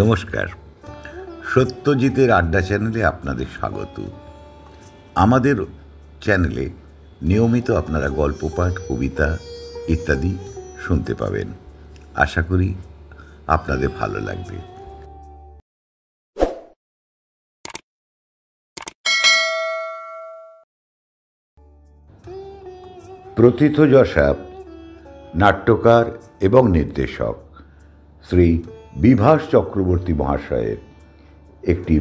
নমস্কার। সত্যজিতের আড্ডা চ্যানেলে আপনাদের স্বাগত। আমাদের চ্যানেলে নিয়মিত আপনারা গল্প পাঠ, কবিতা ইত্যাদি শুনতে পাবেন। আশা করি আপনাদের ভালো লাগবে। প্রথিতযশা নাট্যকার এবং নির্দেশক শ্রী বিভাস চক্রবর্তী মহাশয়ের একটি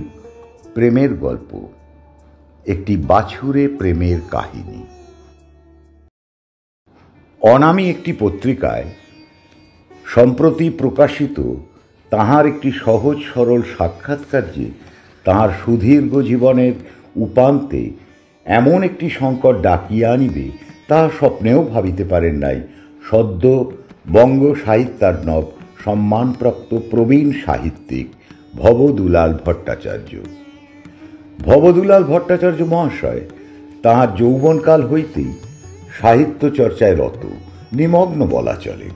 প্রেমের গল্প, একটি বাছুরে প্রেমের কাহিনী। অনামী একটি পত্রিকায় সম্প্রতি প্রকাশিত তাহার একটি সহজ সরল সাক্ষাৎকার্যে তাহার সুদীর্ঘ জীবনের উপান্তে এমন একটি সংকট ডাকিয়া আনিবে তাহা স্বপ্নেও ভাবিতে পারেন নাই সদ্য বঙ্গ সাহিত্যার্ণব সম্মানপ্রাপ্ত প্রবীণ সাহিত্যিক ভবদুলাল ভট্টাচার্য। ভবদুলাল ভট্টাচার্য মহাশয় তাহার যৌবনকাল হইতেই সাহিত্য চর্চায় রত, নিমগ্ন বলা চলে।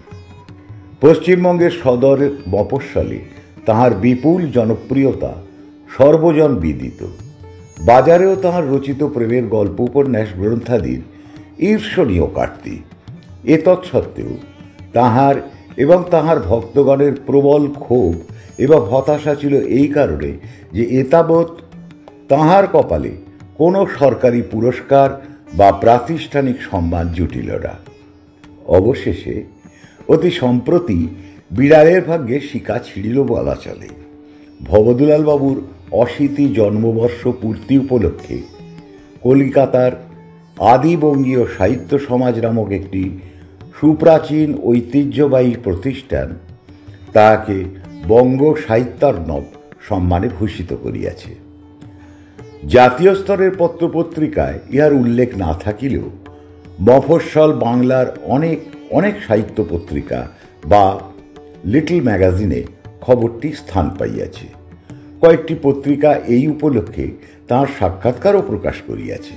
পশ্চিমবঙ্গের সদর মফস্বলে তাহার বিপুল জনপ্রিয়তা সর্বজন বিদিত। বাজারেও তাহার রচিত প্রেমের গল্প উপন্যাস গ্রন্থাদির ঈর্ষণীয় কাটতি। এতৎসত্ত্বেও তাহার এবং তাহার ভক্তগণের প্রবল ক্ষোভ এবং হতাশা ছিল এই কারণে যে এতাবৎ তাহার কপালে কোনো সরকারি পুরস্কার বা প্রাতিষ্ঠানিক সম্মান জুটিল না। অবশেষে অতি সম্প্রতি বিড়ালের ভাগ্যে শিকা ছিঁড়িল বলা চলে। ভবদুলাল বাবুর ৮০ জন্মবর্ষ পূর্তি উপলক্ষে কলিকাতার আদিবঙ্গীয় সাহিত্য সমাজ নামক একটি সুপ্রাচীন ঐতিহ্যবাহী প্রতিষ্ঠান তাহাকে বঙ্গ সাহিত্যার্ণব সম্মানে ভূষিত করিয়াছে। জাতীয় স্তরের পত্রপত্রিকায় ইহার উল্লেখ না থাকিলেও মফস্বল বাংলার অনেক অনেক সাহিত্য পত্রিকা বা লিটল ম্যাগাজিনে খবরটি স্থান পাইয়াছে। কয়েকটি পত্রিকা এই উপলক্ষে তাঁর সাক্ষাৎকারও প্রকাশ করিয়াছে।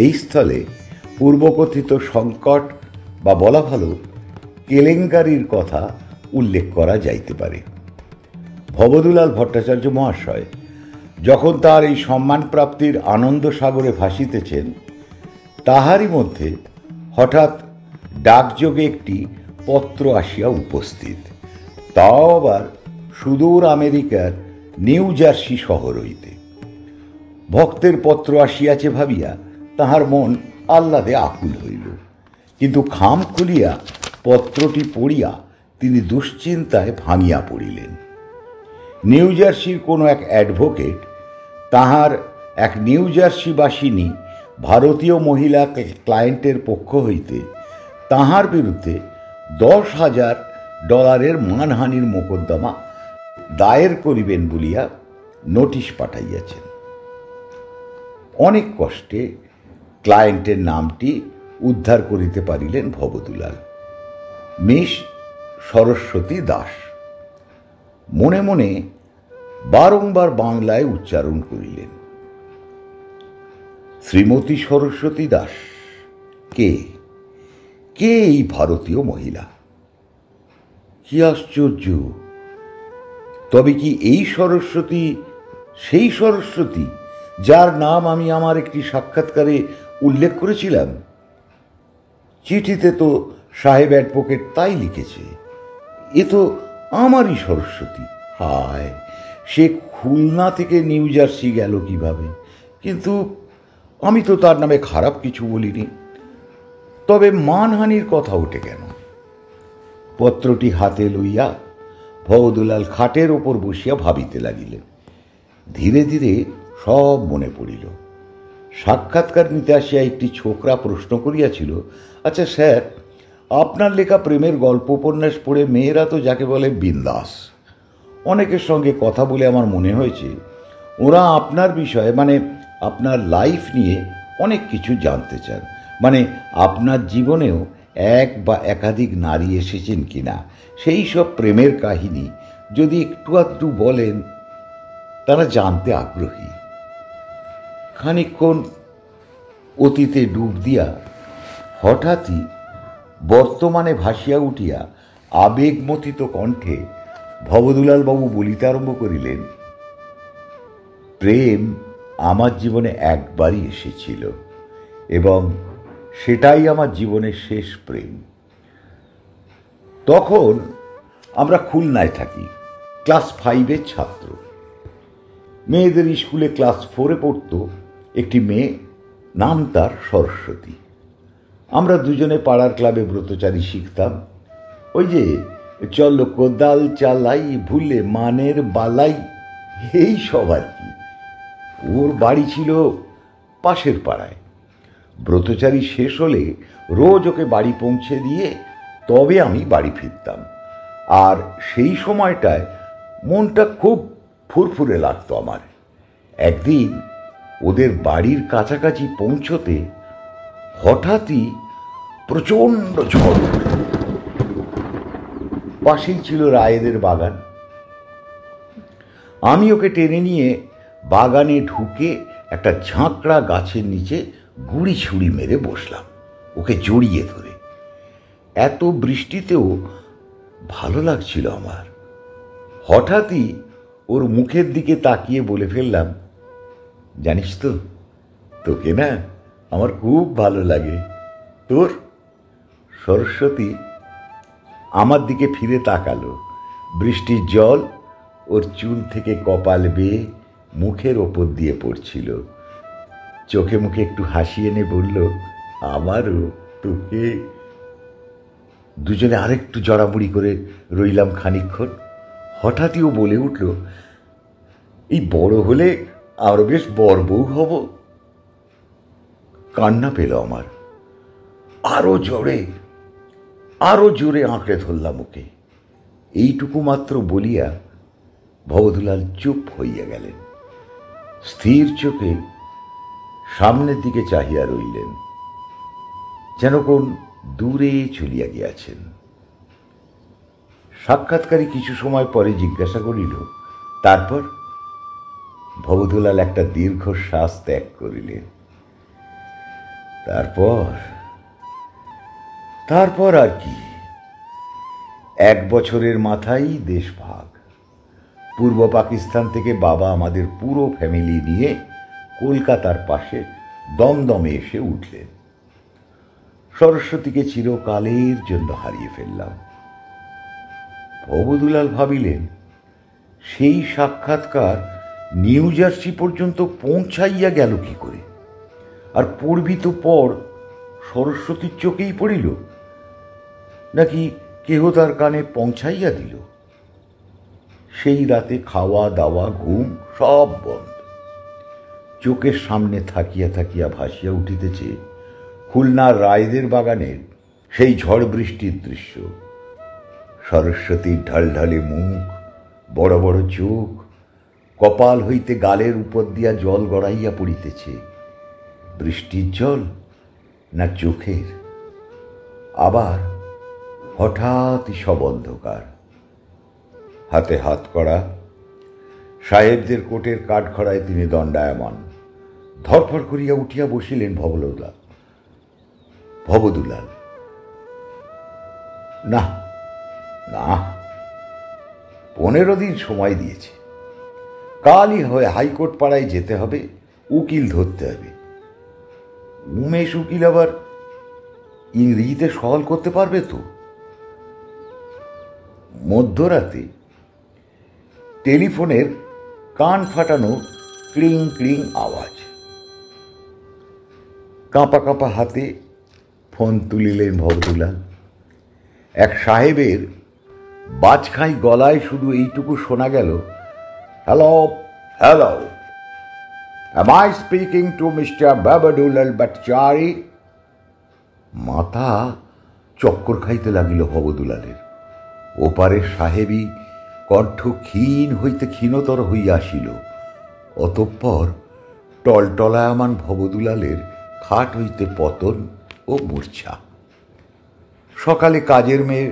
এই স্থলে পূর্বকথিত সংকট বা বলা ভালো কেলেঙ্কারির কথা উল্লেখ করা যাইতে পারে। ভবদুলাল ভট্টাচার্য মহাশয় যখন তার এই সম্মান প্রাপ্তির আনন্দ সাগরে ভাসিতেছেন, তাহারই মধ্যে হঠাৎ ডাকযোগে একটি পত্র আসিয়া উপস্থিত, তাও আবার সুদূর আমেরিকার নিউ জার্সি শহর হইতে। ভক্তের পত্র আসিয়াছে ভাবিয়া তাহার মন আহ্লাদে আকুল হইল, কিন্তু খাম খুলিয়া পত্রটি পড়িয়া তিনি দুশ্চিন্তায় ভাঙিয়া পড়িলেন। নিউ জার্সির কোনো এক অ্যাডভোকেট তাহার এক নিউ জার্সিবাসিনী ভারতীয় মহিলা ক্লায়েন্টের পক্ষ হইতে তাহার বিরুদ্ধে $10,000 মানহানির মোকদ্দমা দায়ের করিবেন বলিয়া নোটিশ পাঠাইয়াছেন। অনেক কষ্টে ক্লায়েন্টের নামটি উদ্ধার করিতে পারিলেন ভবদুলাল, মিস সরস্বতী দাস। মনে মনে বারংবার বাংলায় উচ্চারণ করিলেন, শ্রীমতী সরস্বতী দাস কে? কে এই ভারতীয় মহিলা? কি আশ্চর্য! তবে কি এই সরস্বতী সেই সরস্বতী যার নাম আমি আমার একটি সাক্ষাৎকারে উল্লেখ করেছিলাম? চিঠিতে তো সাহেব অ্যাডভোকেট তাই লিখেছে। এ তো আমারই সরস্বতী। হায়, সে খুলনা থেকে নিউ জার্সি গেল কিভাবে? কিন্তু আমি তো তার নামে খারাপ কিছু বলিনি। তবে মানহানির কথা ওঠে কেন? পত্রটি হাতে লইয়া ভবদুলাল খাটের ওপর বসিয়া ভাবিতে লাগিলেন। ধীরে ধীরে সব মনে পড়িল। সাক্ষাৎকার নিতে আসিয়া একটি ছোকরা প্রশ্ন করিয়াছিল, আচ্ছা স্যার, আপনার লেখা প্রেমের গল্প উপন্যাস পড়ে মেয়েরা তো যাকে বলে বিন্দাস। অনেকের সঙ্গে কথা বলে আমার মনে হয়েছে ওরা আপনার বিষয়ে মানে আপনার লাইফ নিয়ে অনেক কিছু জানতে চান। মানে আপনার জীবনেও এক বা একাধিক নারী এসেছেন কিনা, সেই সব প্রেমের কাহিনী যদি একটু আধটু বলেন, তারা জানতে আগ্রহী। খানিকক্ষণ অতীতে ডুব দিয়া হঠাৎই বর্তমানে ভাসিয়া উঠিয়া আবেগমথিত কণ্ঠে ভবদুলাল বাবু বলিতে আরম্ভ করিলেন, প্রেম আমার জীবনে একবারই এসেছিল এবং সেটাই আমার জীবনের শেষ প্রেম। তখন আমরা খুলনায় থাকি, ক্লাস 5-এর ছাত্র। মেয়েদের স্কুলে ক্লাস 4-এ পড়ত একটি মেয়ে, নাম তার সরস্বতী। আমরা দুজনে পাড়ার ক্লাবে ব্রতচারী শিখতাম। ওই যে চল কোদাল চালাই ভুলে মানের বালাই, এই সব আর কি। ওর বাড়ি ছিল পাশের পাড়ায়। ব্রতচারী শেষ হলে রোজ ওকে বাড়ি পৌঁছে দিয়ে তবে আমি বাড়ি ফিরতাম। আর সেই সময়টায় মনটা খুব ফুরফুরে লাগতো আমার। একদিন ওদের বাড়ির কাছাকাছি পৌঁছতে হঠাৎই প্রচণ্ড ঝড় উঠল। পাশেই ছিল রায়েদের বাগান। আমি ওকে টেনে নিয়ে বাগানে ঢুকে একটা ঝাঁকড়া গাছের নিচে গুড়ি ছুড়ি মেরে বসলাম, ওকে জড়িয়ে ধরে। এত বৃষ্টিতেও ভালো লাগছিল আমার। হঠাৎই ওর মুখের দিকে তাকিয়ে বলে ফেললাম, জানিস তো, তোকে না আমার খুব ভালো লাগে। তোর? সরস্বতী আমার দিকে ফিরে তাকালো। বৃষ্টির জল ওর চুল থেকে কপাল বেয়ে মুখের ওপর দিয়ে পড়ছিল। চোখে মুখে একটু হাসি এনে বলল, আমারও তোকে। দুজনে আরেকটু জড়াবড়ি করে রইলাম খানিকক্ষণ। হঠাৎই ও বলে উঠল, এই বড় হলে আরো বেশ বড় বউ হব। কান্না পেল আমার। আরো জোরে আঁকড়ে ধরলাম ওকে। এইটুকু মাত্র বলিয়া ভবদুলাল চুপ হইয়া গেলেন। স্থির চোখে সামনের দিকে চাহিয়া রইলেন, যেন কোন দূরে চলিয়া গিয়াছেন। সাক্ষাৎকারী কিছু সময় পরে জিজ্ঞাসা করিল, তারপর? ভবদুলাল একটা দীর্ঘশ্বাস ত্যাগ করিলেন। তারপর আর কি, 1 বছরের মাথায় দেশ ভাগ। পূর্ব পাকিস্তান থেকে বাবা আমাদের পুরো ফ্যামিলি নিয়ে কলকাতার পাশে দমদমে এসে উঠলেন। সরস্বতীকে চিরকালের জন্য হারিয়ে ফেললাম। ভবদুলাল ভাবিলেন, সেই সাক্ষাৎকার নিউ জার্সি পর্যন্ত পৌঁছাইয়া গেল কি করে? আর পড়বি তো পড় সরস্বতীর চোখেই পড়িল, নাকি কেহ তার কানে পৌঁছাইয়া দিল? সেই রাতে খাওয়া দাওয়া ঘুম সব বন্ধ। চোখের সামনে থাকিয়া থাকিয়া ভাসিয়া উঠিতেছে খুলনার রায়দের বাগানের সেই ঝড় বৃষ্টির দৃশ্য। সরস্বতীর ঢালঢালে মুখ, বড় বড় চোখ, কপাল হইতে গালের উপর দিয়া জল গড়াইয়া পড়িতেছে। বৃষ্টির জল না চোখের? আবার হঠাৎই সব অন্ধকার। হাতে হাত করা, সাহেবদের কোটের কাঠখড়ায় তিনি দণ্ডায়মান। ধরফর করিয়া উঠিয়া বসিলেন ভবদুলাল। না, 15 দিন সময় দিয়েছে। কালই হয়ে হাইকোর্ট পাড়ায় যেতে হবে, উকিল ধরতে হবে। উমেশ উকিল আবার ইংরেজিতে সওয়াল করতে পারবে তো? মধ্যরাতে টেলিফোনের কান ফাটানো ক্লিং ক্লিং আওয়াজ। কাঁপা কাঁপা হাতে ফোন তুলিলেন ভবদুলাল। এক সাহেবের বাজখাই গলায় শুধু এইটুকু শোনা গেল, hello hello, am I speaking to Mr. Babadulal Bhattacharya? মাথা চক্কর খাইতে লাগিল ভবদুলালের। ওপারের সাহেবী কণ্ঠ ক্ষীণ হইতে ক্ষীণতর হইয়া আসিল। অতঃপর টলটলায়মান ভবদুলালের খাট হইতে পতন ও মূর্ছা। সকালে কাজের মেয়ে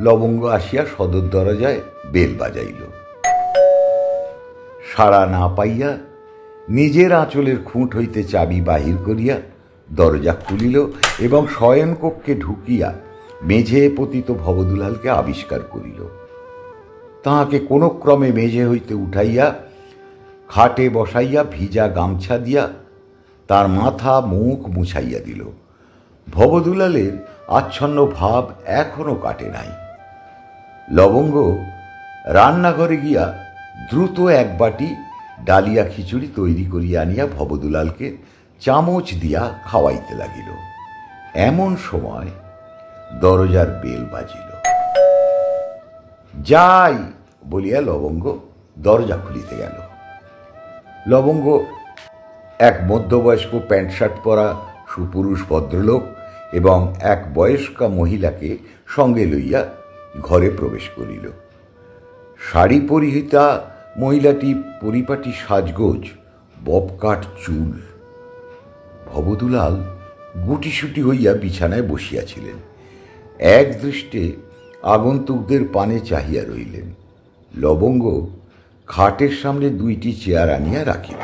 লবঙ্গ আসিয়া সদর দরজায় বেল বাজাইল। সাড়া না পাইয়া নিজের আঁচলের খুঁট হইতে চাবি বাহির করিয়া দরজা খুলিল এবং শয়নকক্ষে ঢুকিয়া মেঝে পতিত ভবদুলালকে আবিষ্কার করিল। তাহাকে কোনো ক্রমে মেঝে হইতে উঠাইয়া খাটে বসাইয়া ভিজা গামছা দিয়া তার মাথা মুখ মুছাইয়া দিল। ভবদুলালের আচ্ছন্ন ভাব এখনো কাটে নাই। লবঙ্গ রান্নাঘরে গিয়া দ্রুত এক বাটি ডালিয়া খিচুড়ি তৈরি করিয়া আনিয়া ভবদুলালকে চামচ দিয়া খাওয়াইতে লাগিল। এমন সময় দরজার বেল বাজিল। যাই বলিয়া লবঙ্গ দরজা খুলিতে গেল। লবঙ্গ এক মধ্যবয়স্ক প্যান্ট শার্ট পরা সুপুরুষ ভদ্রলোক এবং এক বয়স্কা মহিলাকে সঙ্গে লইয়া ঘরে প্রবেশ করিল। শাড়ি পরিহিতা মহিলাটি পরিপাটি সাজগোজ, ববকাট চুল। ভবদুলাল গুটিসুটি হইয়া বিছানায় বসিয়াছিলেন। এক দৃষ্টে আগন্তুকদের পানে চাহিয়া রইলেন। লবঙ্গ খাটের সামনে দুইটি চেয়ার আনিয়া রাখিল।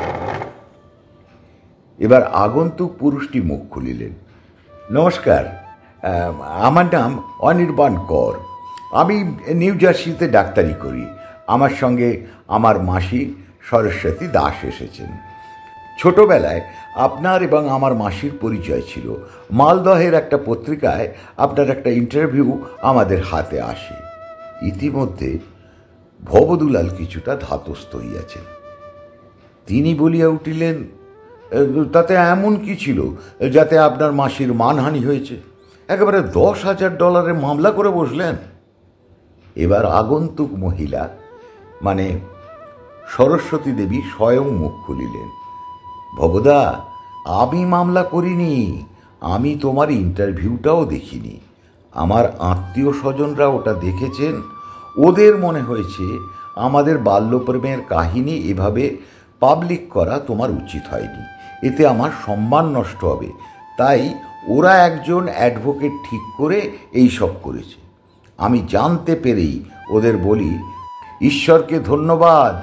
এবার আগন্তুক পুরুষটি মুখ খুলিলেন। নমস্কার, আমার নাম অনির্বাণ কর। আমি নিউ জার্সিতে ডাক্তারি করি। আমার সঙ্গে আমার মাসি সরস্বতী দাস এসেছেন। ছোটবেলায় আপনার এবং আমার মাসির পরিচয় ছিল। মালদহের একটা পত্রিকায় আপনার একটা ইন্টারভিউ আমাদের হাতে আসে। ইতিমধ্যে ভবদুলাল কিছুটা ধাতস্থ হইয়াছেন। তিনি বলিয়া উঠিলেন, তাতে এমন কি ছিল যাতে আপনার মাসির মানহানি হয়েছে? একেবারে $10,000 মামলা করে বসলেন। এবার আগন্তুক মহিলা মানে সরস্বতী দেবী স্বয়ং মুখ খুলিলেন। ভবদা, আমি মামলা করিনি, আমি তোমার ইন্টারভিউটাও দেখিনি। আমার আত্মীয় স্বজনরা ওটা দেখেছেন। ওদের মনে হয়েছে আমাদের বাল্যপ্রেমের কাহিনী এভাবে পাবলিক করা তোমার উচিত হয়নি, এতে আমার সম্মান নষ্ট হবে। তাই ওরা একজন অ্যাডভোকেট ঠিক করে এই সব করেছে। আমি জানতে পেরেই ওদের বলি, ঈশ্বরকে ধন্যবাদ,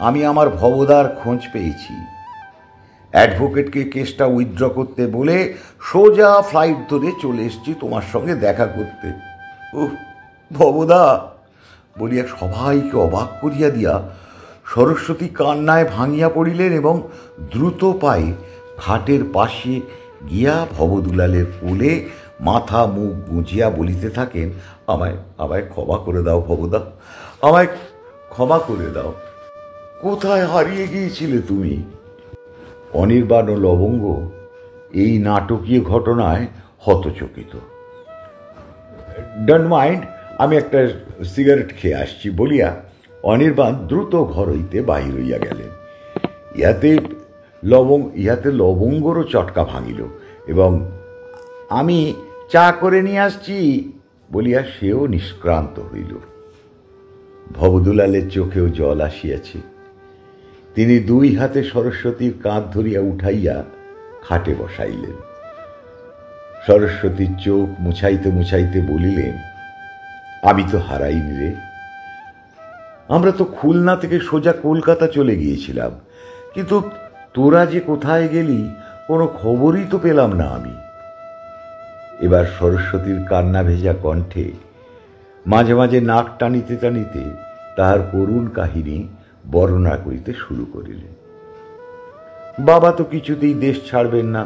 আমি আমার ভবদার খোঁজ পেয়েছি। অ্যাডভোকেটকে কেসটা উইথড্র করতে বলে সোজা ফ্লাইট ধরে চলে এসেছি তোমার সঙ্গে দেখা করতে। উহ, ভবদা বলিয়া সবাইকে অবাক করিয়া দিয়া সরস্বতী কান্নায় ভাঙিয়া পড়িলেন এবং দ্রুত পায়ে খাটের পাশে গিয়া ভবদুলালের কোলে মাথা মুখ গুঁজিয়া বলিতে থাকেন, আমায় আমায় ক্ষমা করে দাও ভবদা, আমায় ক্ষমা করে দাও। কোথায় হারিয়ে গিয়েছিলে তুমি? অনির্বাণ ও লবঙ্গ এই নাটকীয় ঘটনায় হতচকিত। ডোন্ট মাইন্ড, আমি একটা সিগারেট খেয়ে আসছি বলিয়া অনির্বাণ দ্রুত ঘর হইতে বাহির হইয়া গেলেন। ইহাতে লবঙ্গরও চটকা ভাঙিল এবং আমি চা করে নিয়ে আসছি বলিয়া সেও নিষ্ক্রান্ত হইল। ভবদুলালের চোখেও জল আসিয়াছে। তিনি দুই হাতে সরস্বতীর কাঁধ ধরিয়া উঠাইয়া খাটে বসাইলেন। সরস্বতীর চোখ মুছাইতে মুছাইতে বলিলেন, আমি তো হারাইনি রে। আমরা তো খুলনা থেকে সোজা কলকাতা চলে গিয়েছিলাম, কিন্তু তোরা যে কোথায় গেলি কোনো খবরই তো পেলাম না আমি। এবার সরস্বতীর কান্না ভেজা কণ্ঠে মাঝে মাঝে নাক টানিতে টানিতে তাহার করুণ কাহিনী বর্ণনা করিতে শুরু করিলেন। বাবা তো কিছুতেই দেশ ছাড়বেন না,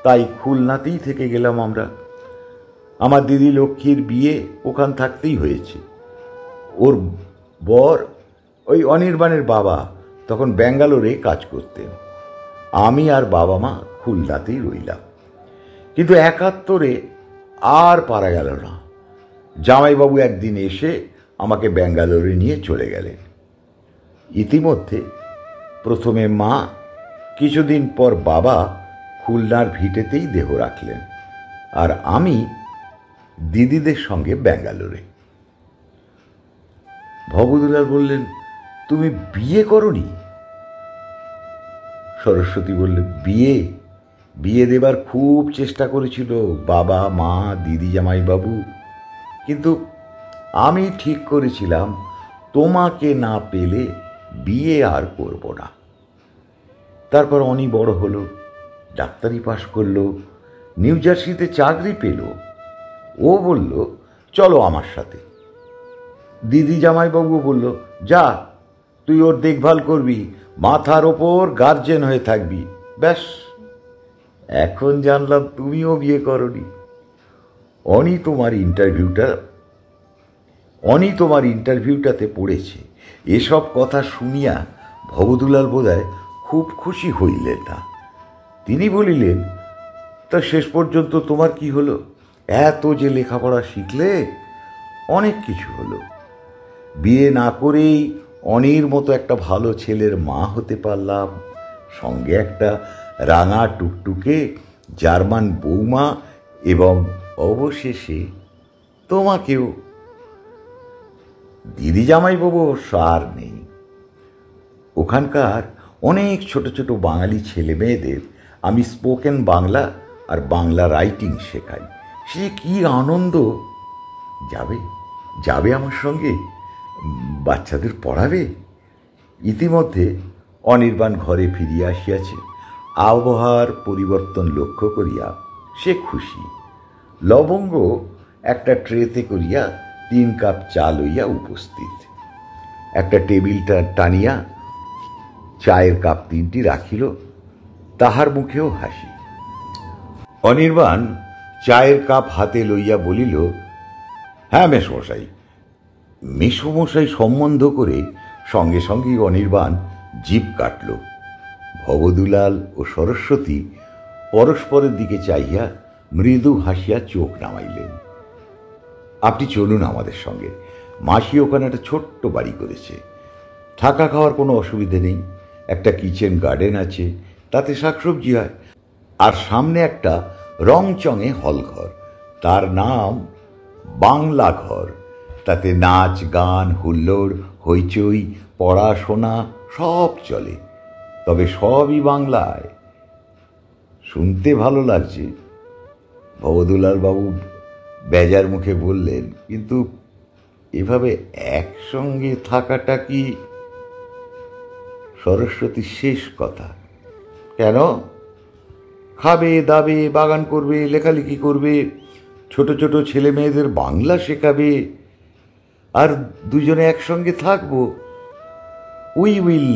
তাই খুলনাতেই থেকে গেলাম আমরা। আমার দিদি লক্ষ্মীর বিয়ে ওখান থাকতেই হয়েছে। ওর বর ওই অনির্বাণের বাবা তখন ব্যাঙ্গালোরে কাজ করতেন। আমি আর বাবা মা খুলনাতেই রইলাম। কিন্তু 71 আর পারা গেল না। জামাইবাবু একদিন এসে আমাকে ব্যাঙ্গালোরে নিয়ে চলে গেলেন। ইতিমধ্যে প্রথমে মা, কিছুদিন পর বাবা খুলনার ভিটেতেই দেহ রাখলেন, আর আমি দিদিদের সঙ্গে ব্যাঙ্গালোরে। ভবদুলাল বললেন, তুমি বিয়ে করনি? সরস্বতী বললে, বিয়ে দেবার খুব চেষ্টা করেছিল বাবা মা দিদি জামাইবাবু, কিন্তু আমি ঠিক করেছিলাম তোমাকে না পেলে বিয়ে আর করব না। তারপর অনি বড় হলো, ডাক্তারি পাশ করলো, নিউ জার্সিতে চাকরি পেল। ও বলল, চলো আমার সাথে। দিদি জামাইবাবু বলল, যা, তুই ওর দেখভাল করবি, মাথার ওপর গার্জেন হয়ে থাকবি। ব্যাস, এখন জানলাম তুমিও বিয়ে করনি। অনি তোমার ইন্টারভিউটাতে পড়েছে। এসব কথা শুনিয়া ভবদুলাল বোধহয় খুব খুশি হইলেন না। তিনি বলিলেন, তা শেষ পর্যন্ত তোমার কি হলো? এত যে লেখাপড়া শিখলে, অনেক কিছু হলো। বিয়ে না করেই অনির মতো একটা ভালো ছেলের মা হতে পারলাম, সঙ্গে একটা রাঙা টুকটুকে জার্মান বৌমা, এবং অবশেষে তোমাকেও। দিদি জামাইবাবু আর নেই। ওখানকার অনেক ছোট ছোট বাঙালি ছেলে মেয়েদের আমি স্পোকেন বাংলা আর বাংলা রাইটিং শেখাই। সে কি আনন্দ! যাবে যাবে আমার সঙ্গে, বাচ্চাদের পড়াবে। ইতিমধ্যে অনির্বাণ ঘরে ফিরিয়া আসিয়াছে। আবহাওয়ার পরিবর্তন লক্ষ্য করিয়া সে খুশি। লবঙ্গ একটা ট্রেতে করিয়া 3 কাপ চা লইয়া উপস্থিত। একটা টেবিলটা টানিয়া চায়ের কাপ 3টি রাখিল। তাহার মুখেও হাসি। অনির্বাণ চায়ের কাপ হাতে লইয়া বলিল, হ্যাঁ মেসমশাই। মেসমশাই সম্বন্ধ করে সঙ্গে সঙ্গেই অনির্বাণ জিভ কাটল। ভবদুলাল ও সরস্বতী পরস্পরের দিকে চাইয়া মৃদু হাসিয়া চোখ নামাইলেন। আপনি চলুন আমাদের সঙ্গে। মাসি ওখানে একটা ছোট্ট বাড়ি করেছে, থাকা খাওয়ার কোনো অসুবিধে নেই। একটা কিচেন গার্ডেন আছে, তাতে শাকসবজি হয়। আর সামনে একটা রংচঙে হলঘর, তার নাম বাংলা ঘর। তাতে নাচ গান হুল্লোড় হইচই পড়াশোনা সব চলে, তবে সবই বাংলায়। শুনতে ভালো লাগছে। ভবদুলাল বাবু বেজার মুখে বললেন, কিন্তু এভাবে একসঙ্গে থাকাটা কি? সরস্বতীর শেষ কথা। কেন? খাবে দাবে, বাগান করবে, লেখালেখি করবে, ছোট ছোট ছেলে মেয়েদের বাংলা শেখাবে, আর দুজনে একসঙ্গে থাকবো। We will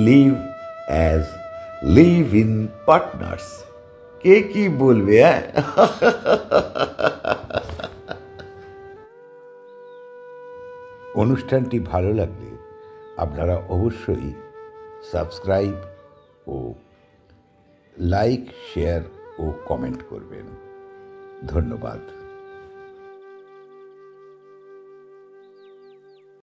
live in partners. কে কি বলবে? অনুষ্ঠানটি ভালো লাগলে আপনারা অবশ্যই সাবস্ক্রাইব ও লাইক, শেয়ার ও কমেন্ট করবেন। ধন্যবাদ।